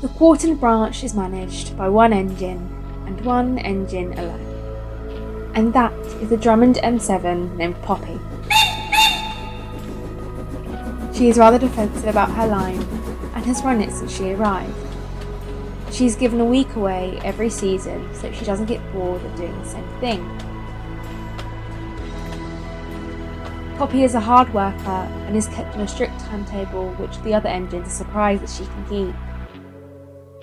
The Quarton branch is managed by one engine and one engine alone. And that is the Drummond M7 named Poppy. She is rather defensive about her line and has run it since she arrived. She's given a week away every season so she doesn't get bored of doing the same thing. Poppy is a hard worker and is kept on a strict timetable which the other engines are surprised that she can keep.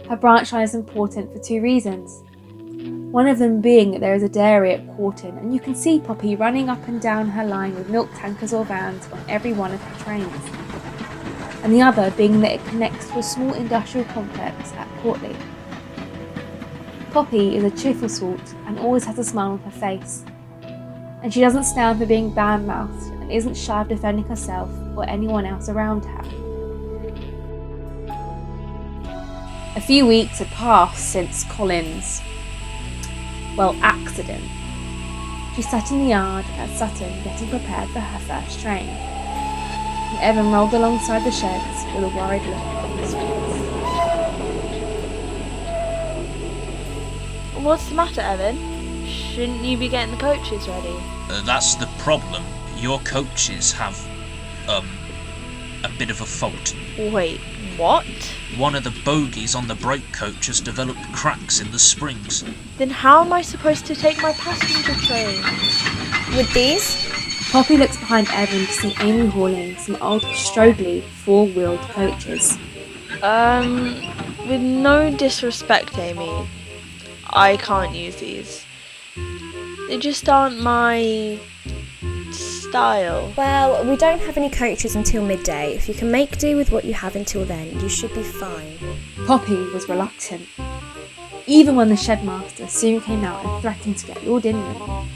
Her branch line is important for two reasons. One of them being that there is a dairy at Quarton and you can see Poppy running up and down her line with milk tankers or vans on every one of her trains. And the other being that it connects to a small industrial complex at Portley. Poppy is a cheerful sort and always has a smile on her face. And she doesn't stand for being bad-mouthed and isn't shy of defending herself or anyone else around her. A few weeks had passed since Colin's accident. She sat in the yard at Sutton getting prepared for her first train. And Evan rolled alongside the sheds with a worried look on his face. What's the matter, Evan? Shouldn't you be getting the coaches ready? That's the problem. Your coaches have, a bit of a fault. Wait, what? One of the bogies on the brake coach has developed cracks in the springs. Then how am I supposed to take my passenger trains? With these? Poppy looks behind Evan to see Amy hauling some old Strogley four-wheeled coaches. With no disrespect, Amy, I can't use these. They just aren't my style. Well, we don't have any coaches until midday. If you can make do with what you have until then, you should be fine. Poppy was reluctant, even when the shedmaster soon came out and threatened to get lured in them.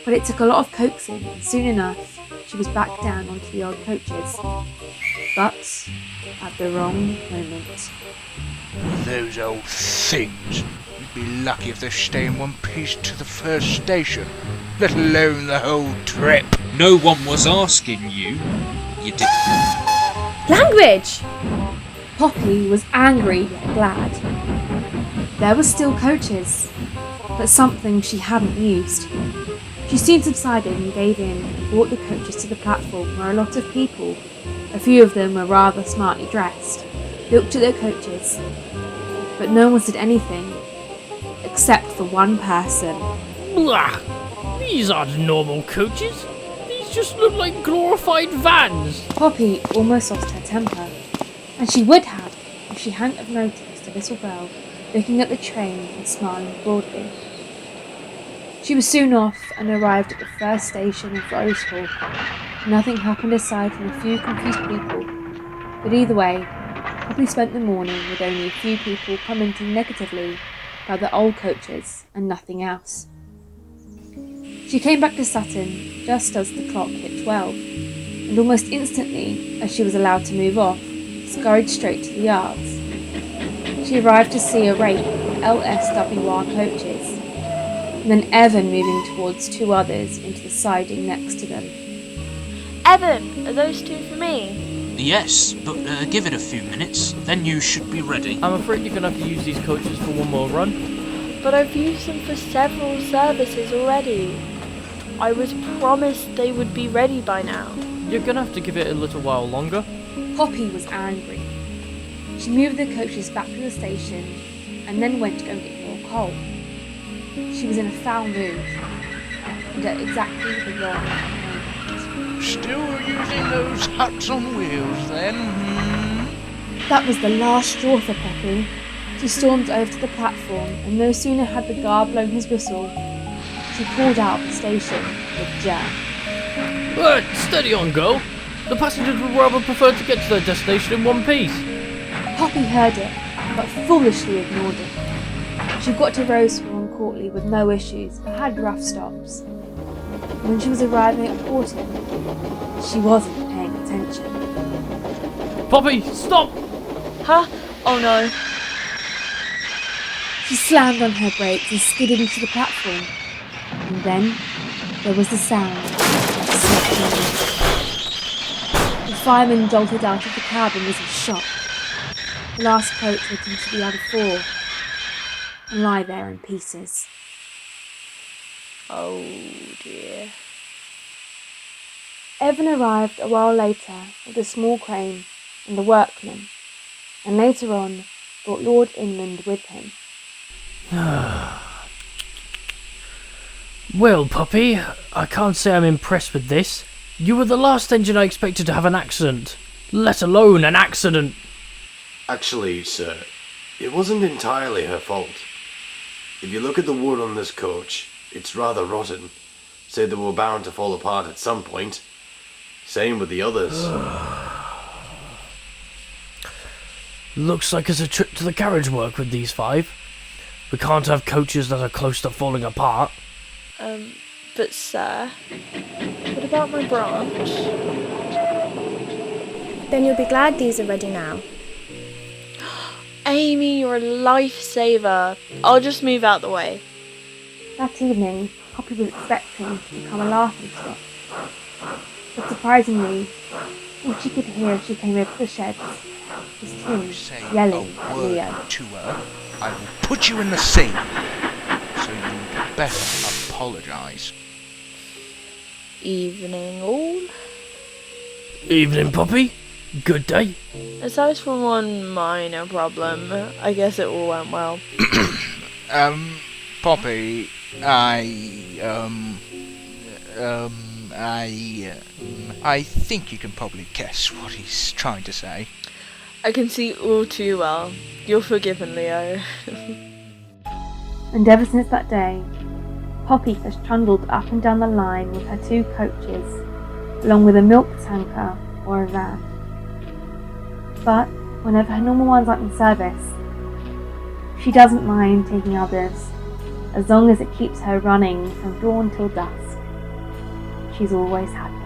But it took a lot of coaxing, and soon enough, she was back down onto the old coaches. But at the wrong moment. Those old things. You'd be lucky if they stay in one piece to the first station, let alone the whole trip. No one was asking you. You did. Language! Poppy was angry yet glad. There were still coaches, but something she hadn't used. She soon subsided and gave in and brought the coaches to the platform where a lot of people, a few of them were rather smartly dressed, looked at their coaches. But no one said anything, except for one person. Blah! These aren't normal coaches. These just look like glorified vans. Poppy almost lost her temper, and she would have if she hadn't have noticed a little girl looking at the train and smiling broadly. She was soon off and arrived at the first station of Rosehall. Nothing happened aside from a few confused people, but either way, Poppy spent the morning with only a few people commenting negatively about the old coaches and nothing else. She came back to Sutton just as the clock hit 12, and almost instantly, as she was allowed to move off, scurried straight to the yards. She arrived to see a rake of LSWR coaches, and then Evan moving towards two others into the siding next to them. Evan, are those two for me? Yes, but give it a few minutes, then you should be ready. I'm afraid you're gonna have to use these coaches for one more run. But I've used them for several services already. I was promised they would be ready by now. You're gonna have to give it a little while longer. Poppy was angry. She moved the coaches back to the station and then went to go and get more coal. She was in a foul mood and at exactly the wrong moment. Still using those huts on wheels then? That was the last straw for Poppy. She stormed over to the platform and no sooner had the guard blown his whistle, she pulled out of the station with Jack. Steady on, girl. The passengers would rather prefer to get to their destination in one piece. Poppy heard it, but foolishly ignored it. She got to Roseville and Courtley with no issues, but had rough stops. When she was arriving at Porton, she wasn't paying attention. Poppy, stop! Huh? Oh no. She slammed on her brakes and skidded into the platform. And then there was the sound of slapping. The fireman jolted out of the cabin as he shot. The last coach waiting to be out of 4 and lie there in pieces. Oh dear. Evan arrived a while later with a small crane and a workman, and later on brought Lord Inmond with him. Well, puppy, I can't say I'm impressed with this. You were the last engine I expected to have an accident, let alone an accident. Actually, sir, it wasn't entirely her fault. If you look at the wood on this coach, it's rather rotten, so they were bound to fall apart at some point. Same with the others. Looks like it's a trip to the carriage work with these 5. We can't have coaches that are close to falling apart. But sir, what about my branch? Then you'll be glad these are ready now. Amy, you're a lifesaver. I'll just move out the way. That evening, Poppy was expecting to become a laughing stock. But surprisingly, all she could hear as she came over the sheds was Tim Say yelling a at word Leo. to her, I will put you in the sea. So you'd better apologise. Evening all. Evening, puppy. Good day. Aside from one minor problem, I guess it all went well. Poppy, I think you can probably guess what he's trying to say. I can see all too well. You're forgiven, Leo. And ever since that day, Poppy has trundled up and down the line with her 2 coaches, along with a milk tanker or a van. But whenever her normal ones aren't in service, she doesn't mind taking others, as long as it keeps her running from dawn till dusk. She's always happy.